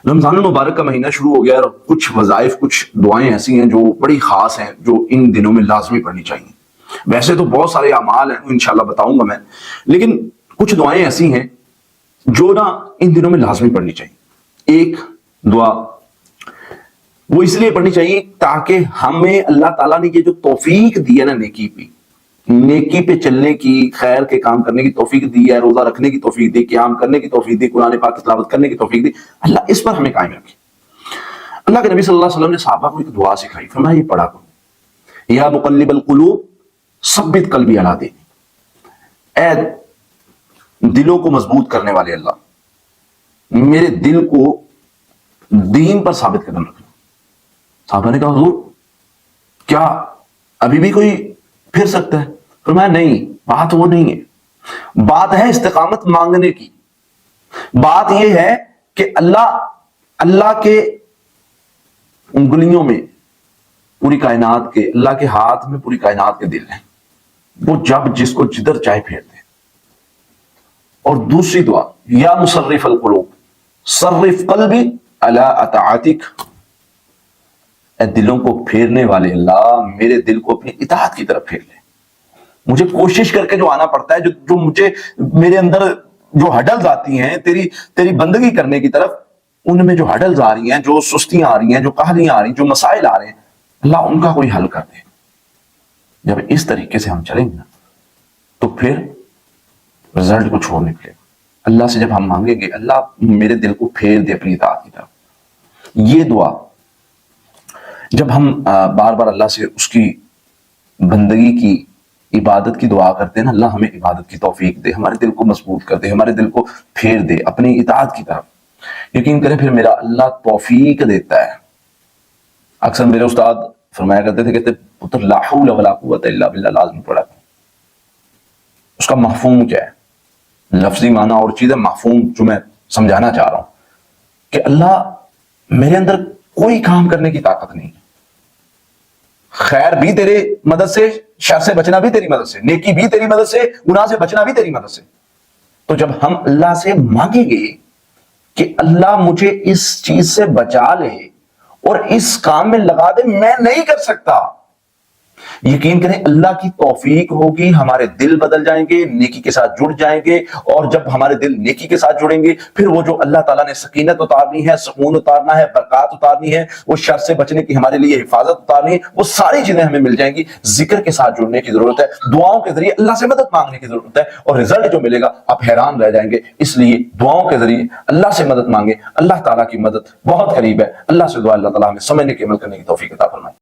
رمضان المبارک کا مہینہ شروع ہو گیا اور کچھ وظائف کچھ دعائیں ایسی ہیں جو بڑی خاص ہیں جو ان دنوں میں لازمی پڑھنی چاہیے. ویسے تو بہت سارے اعمال ہیں انشاءاللہ بتاؤں گا میں, لیکن کچھ دعائیں ایسی ہیں جو نا ان دنوں میں لازمی پڑھنی چاہیے. ایک دعا وہ اس لیے پڑھنی چاہیے تاکہ ہمیں اللہ تعالیٰ نے یہ جو توفیق دی ہے نا نیکی پہ چلنے کی, خیر کے کام کرنے کی توفیق دی ہے, روزہ رکھنے کی توفیق دی, قیام کرنے کی توفیق دی, قرآن پاک کی تلاوت کرنے کی توفیق دی, اللہ اس پر ہمیں قائم رکھے. اللہ کے نبی صلی اللہ علیہ وسلم نے صحابہ کو ایک دعا سکھائی, فرمایا یہ پڑھا کرو, یا مقلب القلوب ثبت قلبی علی دینک, اے دلوں کو مضبوط کرنے والے اللہ, میرے دل کو دین پر ثابت قدم رکھنا. صحابہ نے کہا حضور کیا ابھی بھی کوئی پھر سکتا ہے؟ فرمایا نہیں, بات وہ نہیں ہے, بات ہے استقامت مانگنے کی. بات یہ ہے کہ اللہ کے انگلیوں میں پوری کائنات کے, اللہ کے ہاتھ میں پوری کائنات کے دل ہیں, وہ جب جس کو جدھر چاہے پھیر دے. اور دوسری دعا, یا مصرف القلوب صرف قلبی علی اطاعتک, اے دلوں کو پھیرنے والے اللہ میرے دل کو اپنی اطاعت کی طرف پھیر لے. مجھے کوشش کر کے جو آنا پڑتا ہے, جو مجھے میرے اندر جو ہڈلز آتی ہیں تیری بندگی کرنے کی طرف, ان میں جو ہڈلز آ رہی ہیں, جو سستیاں آ رہی ہیں, جو کاہلیاں آ رہی ہیں, جو مسائل آ رہے ہیں, اللہ ان کا کوئی حل کر دے. جب اس طریقے سے ہم چلیں گے نا تو پھر رزلٹ کو چھوڑ نکلے گا. اللہ سے جب ہم مانگیں گے اللہ میرے دل کو پھیر دے اپنی اطاعت کی طرف. یہ دعا جب ہم بار بار اللہ سے اس کی بندگی کی, عبادت کی دعا کرتے ہیں نا, اللہ ہمیں عبادت کی توفیق دے, ہمارے دل کو مضبوط کر دے, ہمارے دل کو پھیر دے اپنی اطاعت کی طرف. یقین کریں پھر میرا اللہ توفیق دیتا ہے. اکثر میرے استاد فرمایا کرتے تھے, کہتے پتر لا حول ولا قوت الا باللہ لازم پڑھا. اس کا مفہوم کیا ہے؟ لفظی معنی اور چیز ہے, مفہوم جو میں سمجھانا چاہ رہا ہوں کہ اللہ میرے اندر کوئی کام کرنے کی طاقت نہیں ہے, خیر بھی تیرے مدد سے, شر سے بچنا بھی تیری مدد سے, نیکی بھی تیری مدد سے, گناہ سے بچنا بھی تیری مدد سے. تو جب ہم اللہ سے مانگیں گے کہ اللہ مجھے اس چیز سے بچا لے اور اس کام میں لگا دے, میں نہیں کر سکتا, یقین کریں اللہ کی توفیق ہوگی, ہمارے دل بدل جائیں گے, نیکی کے ساتھ جڑ جائیں گے. اور جب ہمارے دل نیکی کے ساتھ جڑیں گے پھر وہ جو اللہ تعالیٰ نے سکینت اتارنی ہے, سکون اتارنا ہے, برکات اتارنی ہے, وہ شر سے بچنے کی ہمارے لیے حفاظت اتارنی ہے, وہ ساری چیزیں ہمیں مل جائیں گی. ذکر کے ساتھ جڑنے کی ضرورت ہے, دعاؤں کے ذریعے اللہ سے مدد مانگنے کی ضرورت ہے, اور رزلٹ جو ملے گا آپ حیران رہ جائیں گے. اس لیے دعاؤں کے ذریعے اللہ سے مدد مانگے, اللہ تعالیٰ کی مدد بہت قریب ہے. اللہ سے دعا اللہ تعالیٰ ہمیں سمجھنے کے عمل کرنے کی توفیق عطا فرمائے.